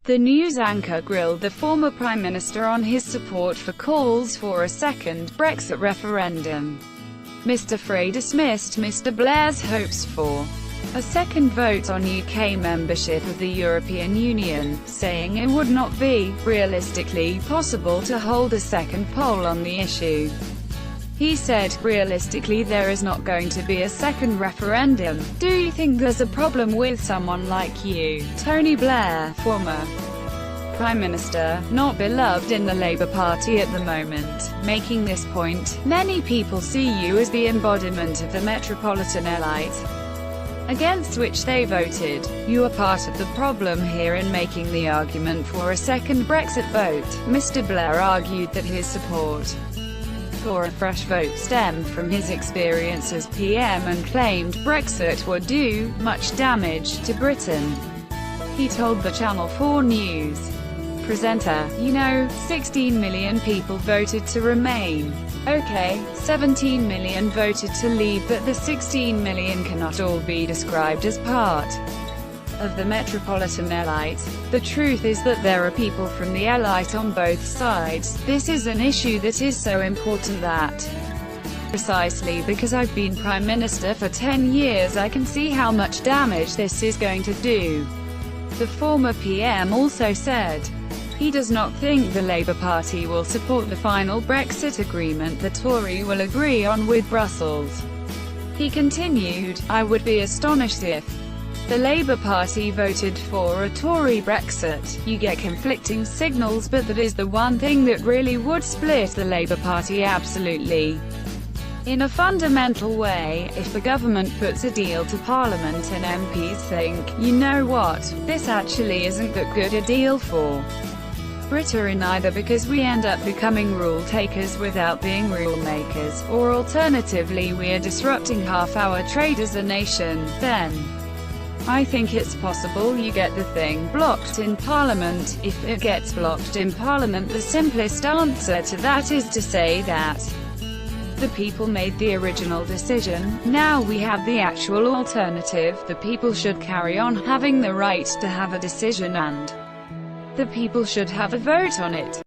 The news anchor grilled the former Prime Minister on his support for calls for a second Brexit referendum. Mr. Frey dismissed Mr. Blair's hopes for a second vote on UK membership of the European Union, saying it would not be realistically possible to hold a second poll on the issue. He said, "Realistically, there is not going to be a second referendum. Do you think there's a problem with someone like you, Tony Blair, former Prime Minister, not beloved in the Labour Party at the moment, making this point? Many people see you as the embodiment of the metropolitan elite, against which they voted. You are part of the problem here in making the argument for a second Brexit vote." Mr. Blair argued that his support for a fresh vote stemmed from his experience as PM and claimed Brexit would do much damage to Britain. He told the Channel 4 News presenter, "You know, 16 million people voted to remain. Okay, 17 million voted to leave, but the 16 million cannot all be described as part of the metropolitan elite. The truth is that there are people from the elite on both sides. This is an issue that is so important that, precisely because I've been Prime Minister for 10 years, I can see how much damage this is going to do." The former PM also said he does not think the Labour Party will support the final Brexit agreement the Tory will agree on with Brussels. He continued, "I would be astonished if the Labour Party voted for a Tory Brexit. You get conflicting signals, but that is the one thing that really would split the Labour Party absolutely. In a fundamental way, if the government puts a deal to Parliament and MPs think, you know what, this actually isn't that good a deal for Britain either, because we end up becoming rule takers without being rule makers, or alternatively we are disrupting half our trade as a nation, then I think it's possible you get the thing blocked in Parliament. If it gets blocked in Parliament, the simplest answer to that is to say that the people made the original decision, now we have the actual alternative, the people should carry on having the right to have a decision and the people should have a vote on it."